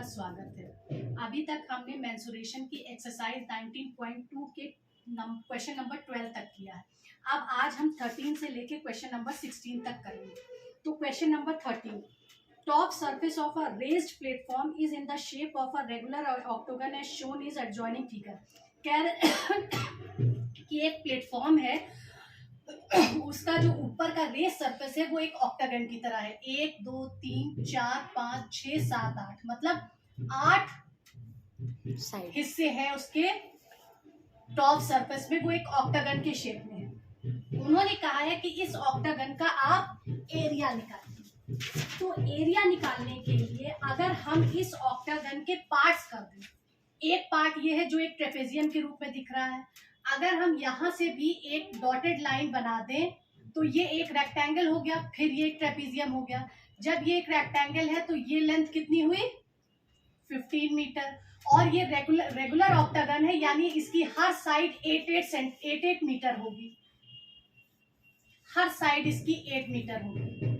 स्वागत है। अभी तक हमने मेंसुरेशन की एक्सरसाइज 19.2 के क्वेश्चन नंबर 12 तक किया है। अब आज हम 13 से लेके क्वेश्चन नंबर 16 तक करेंगे। तो question number 13, top surface of a raised platform is in the shape of a regular octagon as shown is adjoining figure. कि एक प्लेटफॉर्म है, उसका जो ऊपर का रेस सरफेस है वो एक ऑक्टागन की तरह है। 1 2 3 4 5 6 7 8, मतलब 8 हिस्से हैं उसके टॉप सरफेस में, वो एक ऑक्टागन के शेप में है। उन्होंने कहा है कि इस ऑक्टागन का आप एरिया निकालिए। तो एरिया निकालने के लिए अगर हम इस ऑक्टागन के पार्ट्स कर दें, एक पार्ट ये है जो एक ट्रेपेजियम के रूप में दिख रहा है। अगर हम यहाँ से भी एक डॉटेड लाइन बना दें तो ये एक रेक्टेंगल हो गया, फिर ये एक ट्रेपेजियम हो गया। जब ये एक रेक्टेंगल है तो ये लेंथ कितनी हुई? 15 मीटर। और ये रेगुलर ऑक्टागन है, यानी इसकी हर साइड 8 मीटर होगी। हर साइड इसकी 8 मीटर होगी।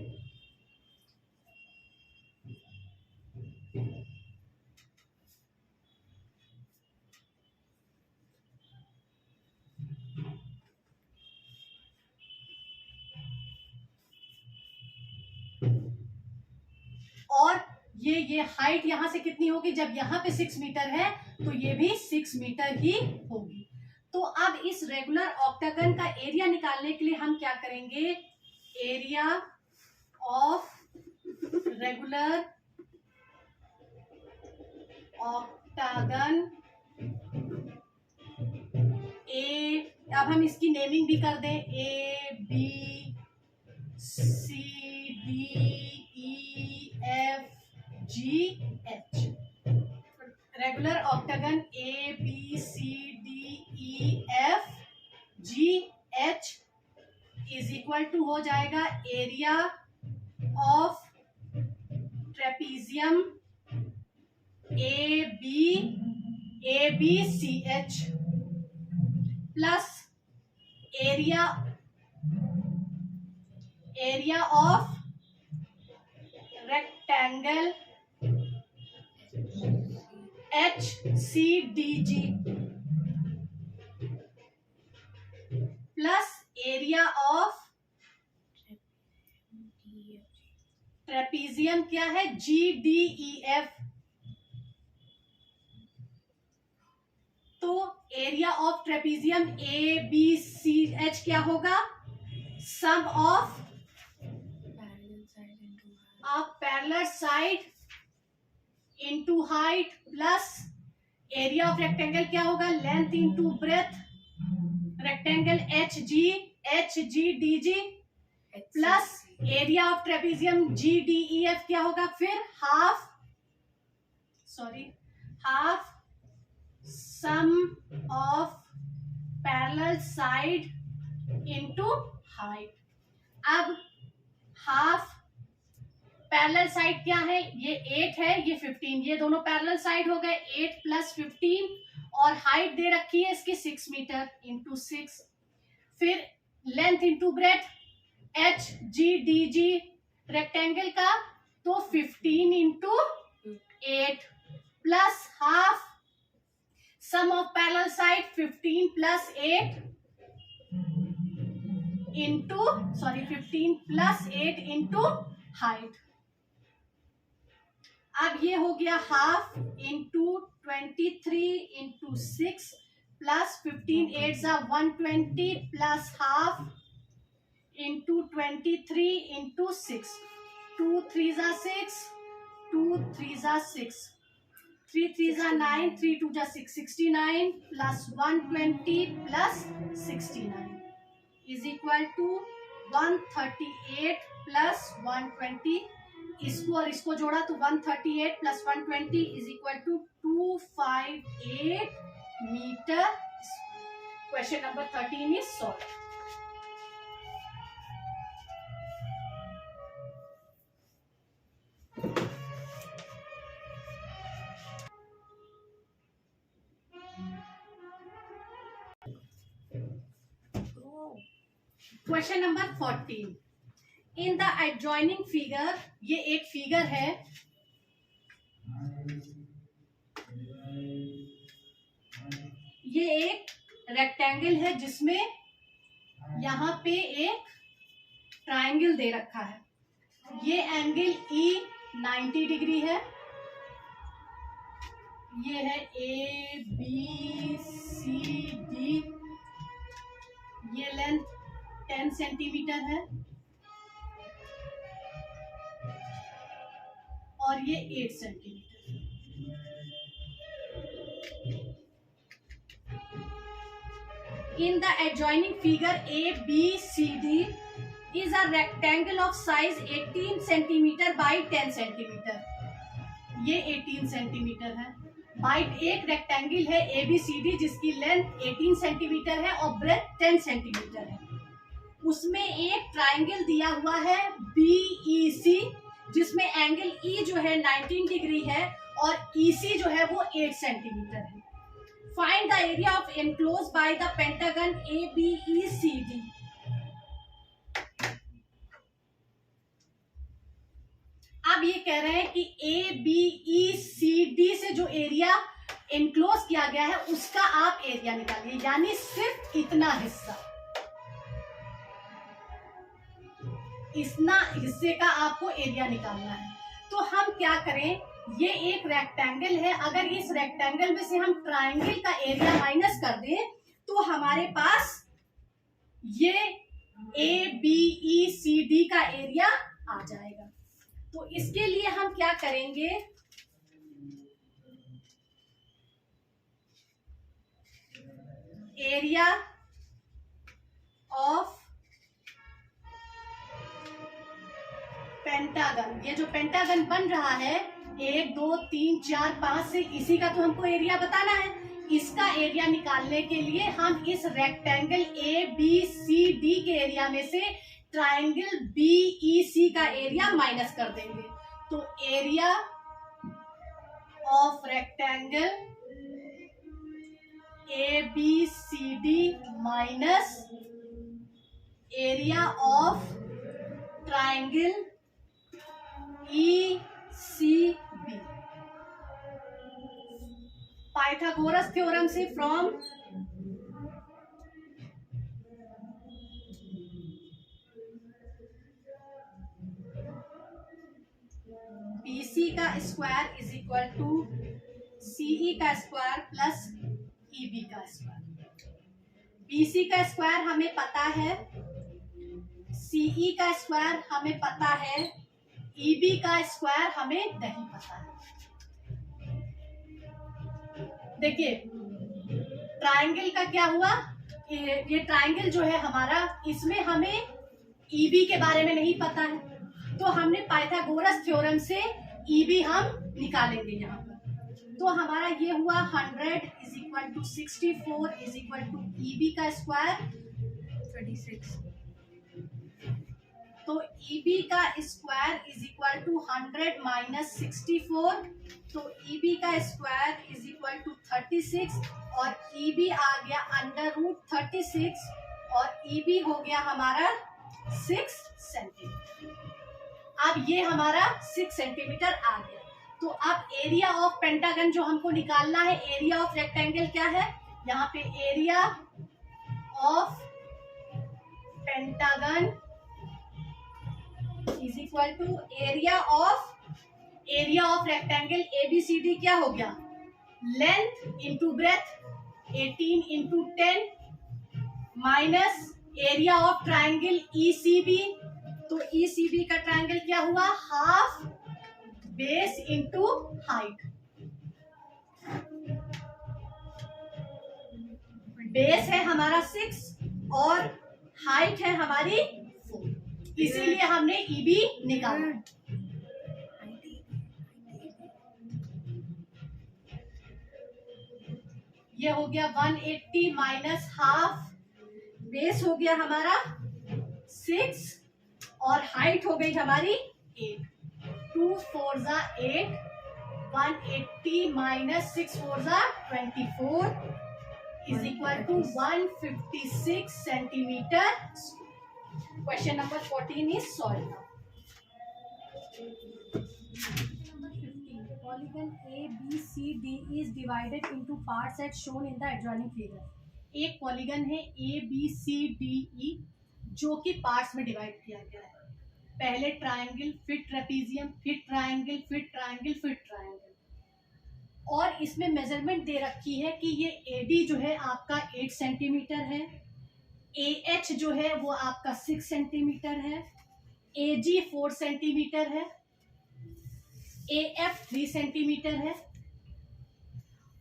और ये हाइट यहां से कितनी होगी? जब यहाँ पे 6 मीटर है तो ये भी 6 मीटर ही होगी। तो अब इस रेगुलर ऑक्टागन का एरिया निकालने के लिए हम क्या करेंगे? एरिया ऑफ रेगुलर ऑक्टागन ए, अब हम इसकी नेमिंग भी कर दें, A B C D E F G H। Regular octagon A B C D E F G H is equal to हो जाएगा area of trapezium A B C H plus area of rectangle HCDG plus area of trapezium क्या है? GDEF। तो area of trapezium ABCH क्या होगा? Sum of parallel side into height plus area of rectangle क्या होगा? Length into breadth, rectangle HGDG plus area of trapezium GDEF क्या होगा? फिर half sum of parallel side into height. अब half parallel side क्या है? ये 8 है, ये 15, ये दोनों पैरेलल साइड हो गए। 8 प्लस 15, और हाइट दे रखी है इसकी 6 मीटर इंटू 6। फिर length into breadth HGDG rectangle का, तो 15 into 8 plus half sum of parallel side 15 plus 8 into 15 plus 8 into height. अब ये हो गया half into 23 into 6 plus 15 8 120 plus half into 23 into 6, 2 3 6, 2 3 6, 3 3 9, 3 2 6, 69 plus 120 plus 69 is equal to 138 plus 120। इसको और इसको जोड़ा तो 138 plus 120 is equal to 258 metre. Question number 13 is solve. Question number 14, in the adjoining figure, ये एक फिगर है ये एक रेक्टेंगल है जिसमें यहाँ पे एक ट्राइंगल दे रखा है। ये एंगल E 90 डिग्री है। ये है A B C D। ये लेंथ 10 सेंटीमीटर है और ये 8 centimetre. In the adjoining figure ABCD is a rectangle of size 18 centimeter by 10 centimeter। ये 18 सेंटीमीटर है। बाइट एक रेक्टेंगल है ABCD जिसकी लेंथ 18 सेंटीमीटर है और ब्रेथ 10 सेंटीमीटर है। उसमें एक ट्राइंगल दिया हुआ है BEC जिसमें एंगल E जो है 19 डिग्री है और EC जो है वो 8 सेंटीमीटर है। Find the area of enclosed by the pentagon ABECD। अब ये कह रहे हैं कि ABECD से जो एरिया एनक्लोज किया गया है उसका आप एरिया निकालिए, यानी सिर्फ इतना हिस्सा, इतना हिस्से का आपको एरिया निकालना है। तो हम क्या करें, ये एक रेक्टेंगल है, अगर इस रेक्टेंगल में से हम ट्राइंगल का एरिया माइनस कर दें तो हमारे पास ये ABECD का एरिया आ जाएगा। तो इसके लिए हम क्या करेंगे, एरिया ऑफ पेंटागन, ये जो पेंटागन बन रहा है 1 2 3 4 5 से, इसी का तो हमको एरिया बताना है। इसका एरिया निकालने के लिए हम इस रेक्टेंगल ABCD के एरिया में से ट्राइंगल BEC का एरिया माइनस कर देंगे। तो area of rectangle ABCD minus area of triangle ECB। Pythagoras theorem से फ्रॉम BC का square is equal to CE का स्क्वायर प्लस EB का स्क्वायर। BC का स्क्वायर हमें पता है, CE का स्क्वायर हमें पता है, EB का स्क्वायर हमें नहीं पता है। देखिए ट्राइंगल का क्या हुआ, ये ट्राइंगल जो है हमारा, इसमें हमें EB के बारे में नहीं पता है, तो हमने पाइथागोरस थ्योरम से EB हम निकालेंगे यहाँ पर। तो हमारा ये हुआ 100 is equal to 64 is equal to EB का स्क्वायर 36। तो EB का square is equal to 100 minus 64, तो EB का स्क्वायर इज इक्वल टू 36 और EB आ गया √36 और EB हो गया हमारा 6 सेंटीमीटर। अब ये हमारा 6 सेंटीमीटर आ गया। तो अब एरिया ऑफ पेंटागन जो हमको निकालना है, एरिया ऑफ रेक्टेंगल क्या है, यहाँ पे area of pentagon is equal to area of rectangle ABCD क्या हो गया, length into breadth 18 into 10 minus area of triangle ECB। तो ECB का ट्राइंगल क्या हुआ, half base into height. Base है हमारा 6 और हाइट है हमारी 4, इसीलिए हमने EB निकाला। ये हो गया 180 माइनस हाफ, बेस हो गया हमारा 6 और हाइट हो गई हमारी 8। 2 4 जा 8, 180 माइनस 6 4 जा 24 is equal to 156 centimetre. Question number 14 is solved now। Polygon ABCD is divided into parts as shown in the adjoining figure. एक पॉलीगन है ABCDE जो कि पार्ट्स में डिवाइड किया गया है। पहले ट्रायंगल, फिर ट्रेपीजियम, फिर ट्रायंगल, फिर ट्रायंगल, फिर ट्रायंगल, और इसमें मेजरमेंट दे रखी है कि ये AD जो है आपका 8 सेंटीमीटर है, AH जो है वो आपका 6 सेंटीमीटर है, AG 4 सेंटीमीटर है, AF 3 सेंटीमीटर है,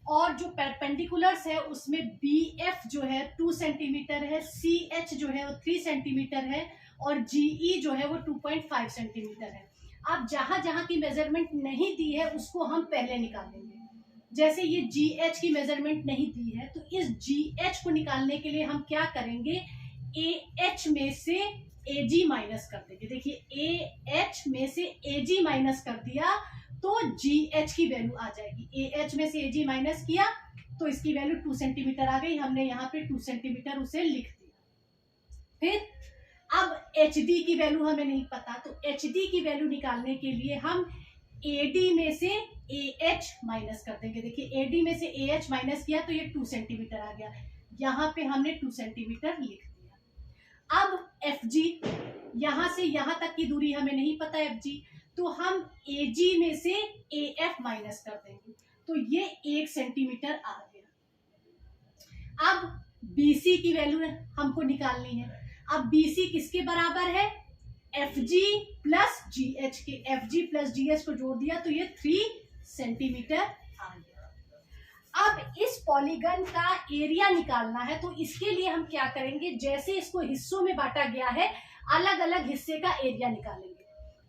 और जो परपेंडिकुलर्स है उसमें BF जो है 2 सेंटीमीटर है, CH जो है वो 3 सेंटीमीटर है, और GE जो है वो 2.5 सेंटीमीटर है। अब जहां जहां की मेजरमेंट नहीं दी है उसको हम पहले निकालेंगे। जैसे ये GH की मेजरमेंट नहीं दी है तो इस GH को निकालने के लिए हम क्या करेंगे, AH में से AG माइनस कर देंगे। देखिए AH में से AG माइनस कर दिया तो GH की वैल्यू आ जाएगी। AH में से AG माइनस किया तो इसकी वैल्यू 2 सेंटीमीटर आ गई, हमने यहाँ पे 2 सेंटीमीटर उसे लिख दिया। फिर अब HD की वैल्यू हमें नहीं पता, तो HD की वैल्यू निकालने के लिए हम AD में से AH माइनस कर देंगे। देखिए AD में से AH माइनस किया तो ये 2 सेंटीमीटर आ गया, यहाँ पे हमने 2 सेंटीमीटर लिख दिया। अब FG, यहाँ से यहाँ तक की दूरी हमें नहीं पता FG, तो हम AG में से AF माइनस कर देंगे तो ये 1 सेंटीमीटर आ गया। अब BC की वैल्यू हमको निकालनी है। अब BC किसके बराबर है, FG प्लस GH के। FG प्लस GH को जोड़ दिया तो ये 3 सेंटीमीटर आ गया। अब इस पॉलीगन का एरिया निकालना है तो इसके लिए हम क्या करेंगे, जैसे इसको हिस्सों में बांटा गया है अलग अलग हिस्से का एरिया निकालेंगे।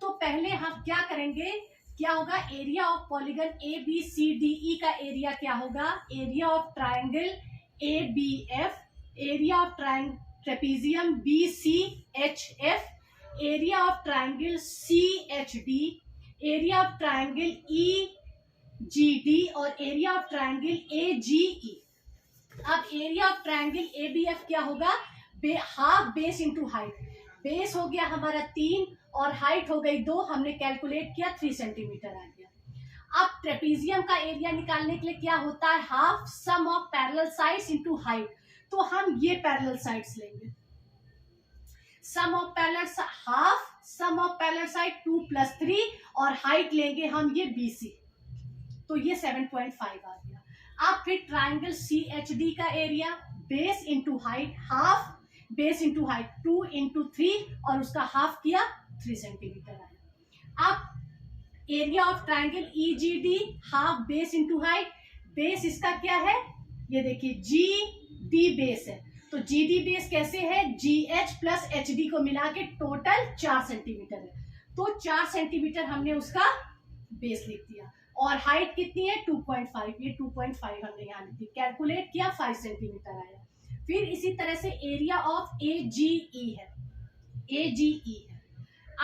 तो पहले हम क्या करेंगे, क्या होगा, एरिया ऑफ पॉलीगन ABCDE का एरिया क्या होगा, area of triangle ABF, area of trapezium BCHF, area of triangle CHD, area of triangle EGD और एरिया ऑफ ट्रायंगल AGE। अब एरिया ऑफ ट्रायंगल ABF क्या होगा, half base into height. Base हो गया हमारा 3 और हाइट हो गई 2, हमने कैलकुलेट किया 3 सेंटीमीटर आ गया। अब ट्रेपीजियम का एरिया निकालने के लिए क्या होता है, half sum of parallel sides into height, तो हम ये पैरेलल साइड्स लेंगे। Sum of parallel, half sum of parallel side 2 + 3 और हाइट लेंगे हम ये BC, तो ये 7.5 आ गया। अब फिर ट्राइंगल CHD का area base into height, half base into height 2 × 3 और उसका हाफ किया 3 सेंटीमीटर आया। अब area of triangle EGD, half base into height, base इसका क्या है, ये देखिए GD बेस है, तो GD बेस कैसे है, GH प्लस HD को मिला के टोटल 4 सेंटीमीटर है, तो 4 सेंटीमीटर हमने उसका बेस लिख दिया। और हाइट कितनी है 2.5, ये 2.5 हमने यहाँ लिख दी, कैलकुलेट किया 5 सेंटीमीटर आया। फिर इसी तरह से एरिया ऑफ AGE है, AGE है।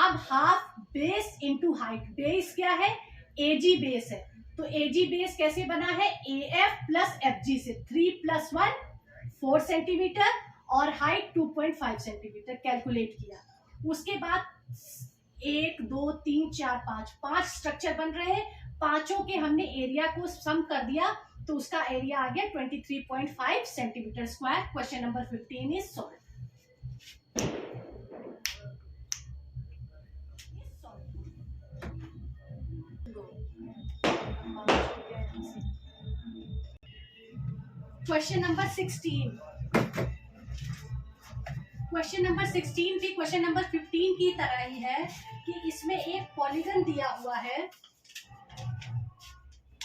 अब half base into height, base क्या है AG बेस है, तो AG बेस कैसे बना है, AF प्लस FG से, 3 + 1 4 सेंटीमीटर और हाइट 2.5 सेंटीमीटर कैलकुलेट किया। उसके बाद 1 2 3 4 5 स्ट्रक्चर बन रहे हैं, पांचों के हमने एरिया को सम कर दिया तो उसका एरिया आ गया 23.5 centimetre square. Question number 15 is solve. Question number 16, question number 16 भी क्वेश्चन नंबर 15 की तरह ही है कि इसमें एक पॉलीगन दिया हुआ है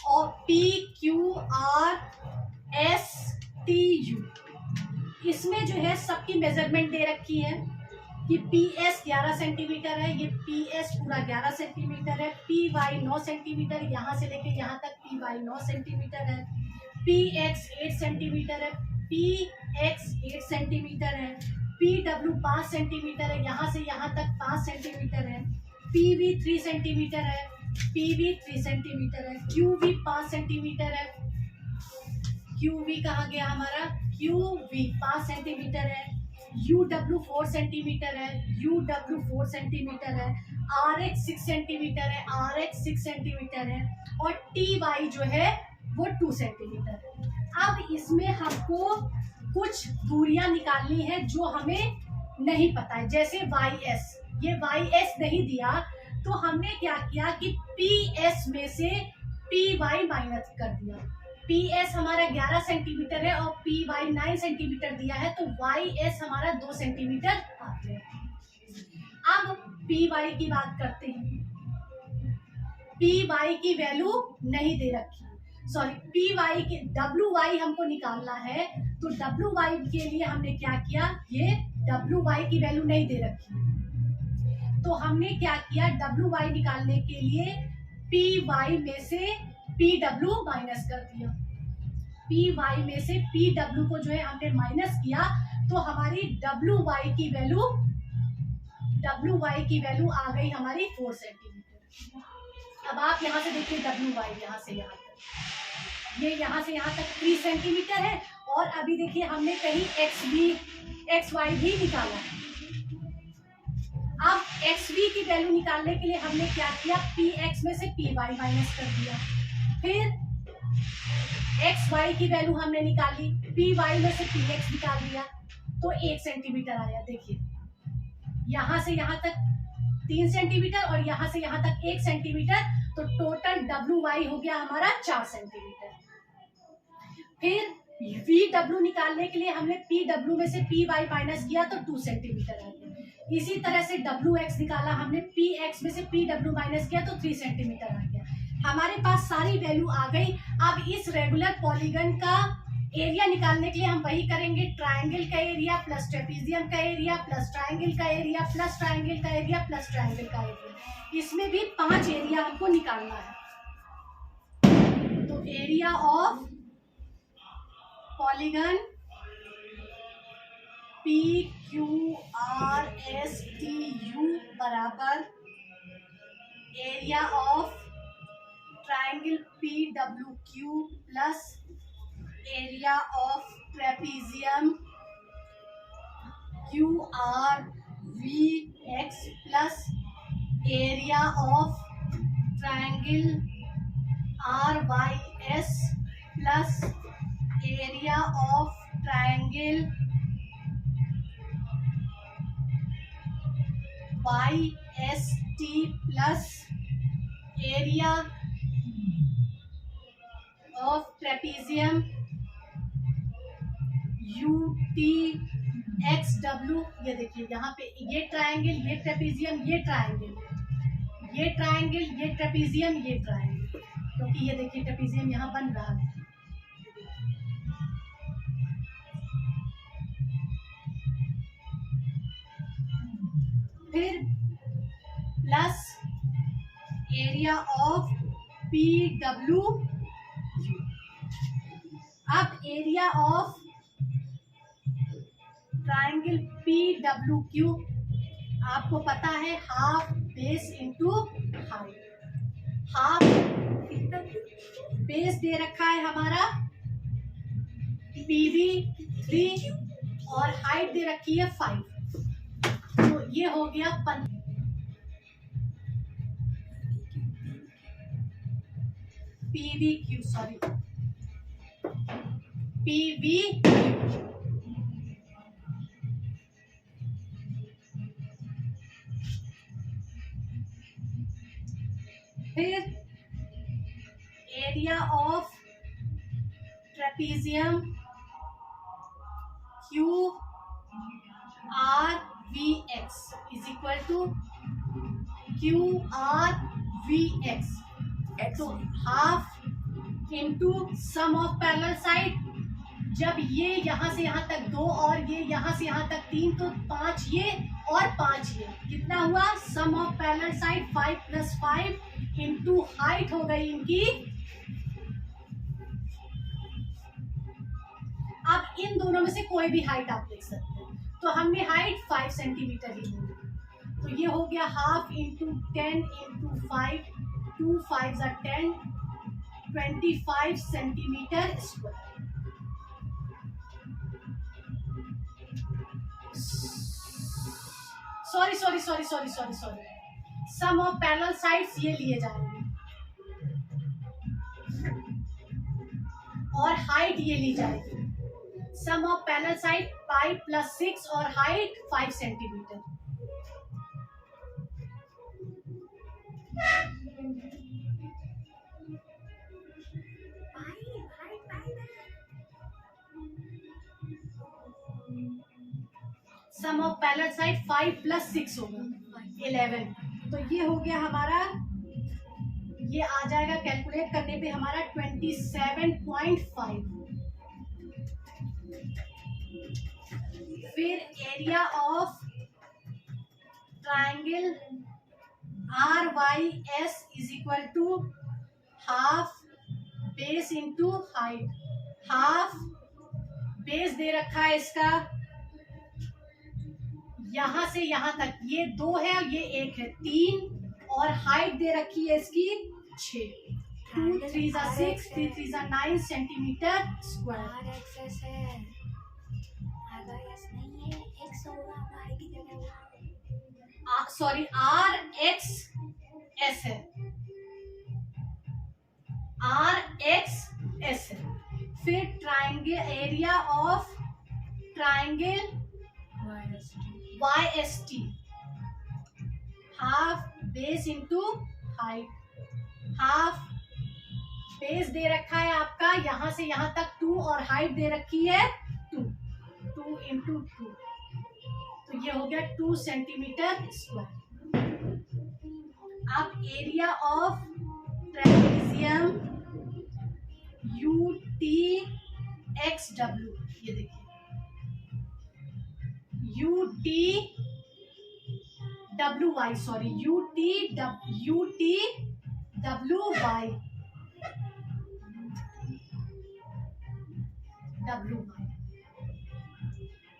और PQRSTU, इसमें जो है सबकी मेजरमेंट दे रखी है कि PS 11 सेंटीमीटर है, ये PS पूरा 11 सेंटीमीटर है, PY 9 सेंटीमीटर, यहाँ से लेके यहाँ तक PY 9 सेंटीमीटर है, PX 8 सेंटीमीटर है, PX 8 सेंटीमीटर है, PW 5 सेंटीमीटर है, यहाँ से यहाँ तक 5 सेंटीमीटर है, PV 3 सेंटीमीटर है, PV 3 सेंटीमीटर है, QV 5 सेंटीमीटर है, QV कहाँ गया हमारा, QV 5 सेंटीमीटर है, UW 4 सेंटीमीटर है, UW 4 सेंटीमीटर है। आर एक्स 6 सेंटीमीटर है, आर एक्स 6 सेंटीमीटर है, और टी वाई जो है वो 2 सेंटीमीटर है। अब इसमें हमको कुछ दूरियां निकालनी है जो हमें नहीं पता है, जैसे वाई एस, ये वाई एस नहीं दिया तो हमने क्या किया कि पी एस में से पी वाई माइनस कर दिया। पी एस हमारा 11 सेंटीमीटर है और पी वाई 9 सेंटीमीटर दिया है, तो वाई एस हमारा 2 सेंटीमीटर आ गया। अब पी वाई की बात करते हैं। पी वाई की वैल्यू नहीं दे रखी, सॉरी पी वाई के डब्ल्यू वाई हमको निकालना है, तो डब्ल्यू वाई के लिए हमने क्या किया, ये डब्ल्यू वाई की वैल्यू नहीं दे रखी, तो हमने क्या किया, डब्ल्यू वाई निकालने के लिए पी वाई में से पी डब्ल्यू माइनस कर दिया। पी वाई में से पी डब्ल्यू को जो है हमने माइनस किया, तो हमारी डब्ल्यू वाई की वैल्यू आ गई हमारी 4 सेंटीमीटर। अब आप यहाँ से देखिए डब्ल्यू वाई यहाँ से यहाँ तक, ये यहाँ से यहाँ तक 3 सेंटीमीटर है, और अभी देखिए हमने कहीं एक्स वाई भी निकाला है। अब एक्स वी की वैल्यू निकालने के लिए हमने क्या किया, पी एक्स में से पी वाई माइनस कर दिया, फिर एक्स वाई की वैल्यू हमने निकाली, पी वाई में से पी एक्स निकाल दिया, तो 1 सेंटीमीटर आया। देखिए यहाँ से यहाँ तक 3 सेंटीमीटर और यहाँ से यहाँ तक 1 सेंटीमीटर, तो टोटल डब्ल्यू वाई हो गया हमारा 4 सेंटीमीटर। फिर वी डब्ल्यू निकालने के लिए हमने पी डब्ल्यू में से पी वाई माइनस किया, तो 2 सेंटीमीटर आ गया। इसी तरह से डब्ल्यू एक्स निकाला हमने, पी एक्स में से पी डब्ल्यू माइनस किया, तो 3 सेंटीमीटर आ गया। हमारे पास सारी वैल्यू आ गई। अब इस रेगुलर पॉलीगन का एरिया निकालने के लिए हम वही करेंगे, ट्राइंगल का एरिया प्लस ट्रेपीजियम का एरिया प्लस ट्राइंगल का एरिया प्लस ट्राइंगल का एरिया प्लस ट्राइंगल का एरिया। इसमें भी 5 एरिया हमको निकालना है। तो area of polygon p q r s t u बराबर एरिया ऑफ ट्राइंगल पी डब्ल्यू q plus area of trapezium q r v x plus area of triangle r y s plus area of triangle y s t plus area of trapezium U T x W. ये देखिए यहाँ पे ये triangle, ये trapezium, ये triangle, ये triangle, ये trapezium, ये ट्राइंगल, क्योंकि ये देखिए ट्रेपीजियम यहाँ बन रहा है। फिर प्लस एरिया ऑफ पी डब्ल्यू। अब एरिया ऑफ ट्राइंगल पी डब्ल्यू क्यू आपको पता है, half base into height. Half base दे रखा है हमारा पीवी 3 और हाइट दे रखी है 5, तो ये हो गया pv q, sorry pv q. फिर area of trapezium q r v x is equal to q r v x, तो half into sum of parallel side. जब ये यहाँ से यहाँ तक 2 और ये यहाँ से यहाँ तक 3, तो 5 ये और 5 ये, कितना हुआ, sum of parallel side 5 + 5 into height हो गई इनकी। अब इन दोनों में से कोई भी हाइट आप देख सकते हैं, तो हमने हाइट 5 सेंटीमीटर ही ली, तो ये हो गया half into 10 into 5, 2 5 are 10, 25 centimetre square. Sorry sum of parallel sides ये लिए जाएंगे और हाइट ये ली जाएगी। सम ऑफ पैरेलल साइड 5 + 6 और height 5 centimetre. Sum of parallel side 5 + 6 होगा 11। तो ये हो गया हमारा, ये आ जाएगा कैलकुलेट करने पे हमारा 27.5। फिर area of triangle RYS = half base into height. Half base दे रखा है इसका यहां से यहां तक, ये 2 है और ये 1 है, 3, और हाइट दे रखी है इसकी 6। 2 3 = 6, 3 3 = 9 सेंटीमीटर स्क्वायर। सॉरी RXS है, RXS है। फिर triangle area of triangle YST, half base into height. Half base दे रखा है आपका यहां से यहां तक 2 और हाइट दे रखी है 2, 2 × 2, तो ये हो गया 2 सेंटीमीटर स्क्वायर। अब एरिया ऑफ ट्रेपेजियम UTXW, ये देखिए UTWY, सॉरी UTWY।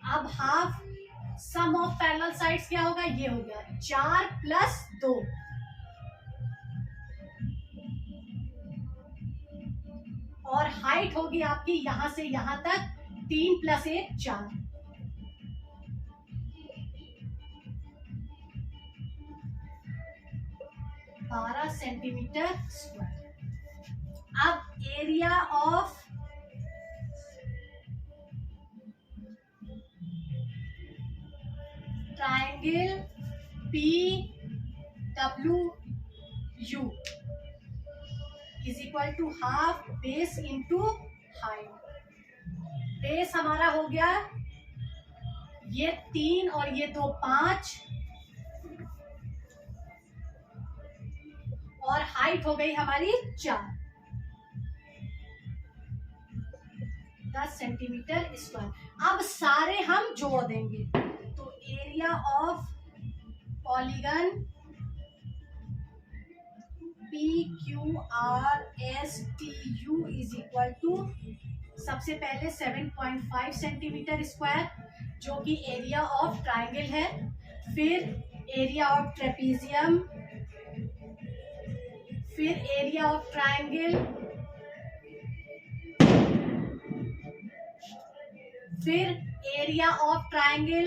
अब half sum of parallel sides क्या होगा, ये हो गया 4 + 2, और हाइट होगी आपकी यहां से यहां तक 3 + 1 4। 12 सेंटीमीटर स्क्वायर। अब area of triangle PWU = half base into height. Base हमारा हो गया ये 3 और ये 2 5, और हाइट हो गई हमारी 4, 10 सेंटीमीटर स्क्वायर। अब सारे हम जोड़ देंगे, तो एरिया ऑफ पॉलीगन PQRSTU = सबसे पहले 7.5 सेंटीमीटर स्क्वायर, जो कि एरिया ऑफ ट्राइंगल है। फिर एरिया ऑफ ट्रेपेजियम, फिर एरिया ऑफ ट्राइंगल, फिर एरिया ऑफ ट्राइंगल,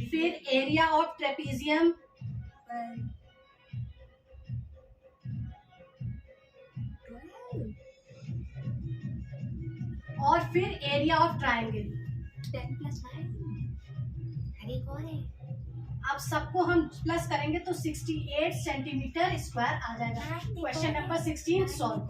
फिर एरिया ऑफ ट्रेपेजियम, और फिर एरिया ऑफ ट्राइंगल। 10 + 5 अब सबको हम प्लस करेंगे तो 68 सेंटीमीटर स्क्वायर आ जाएगा। Question number 16 solve.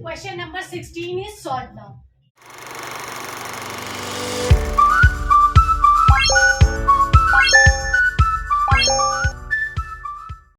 Question number 16 is solved now.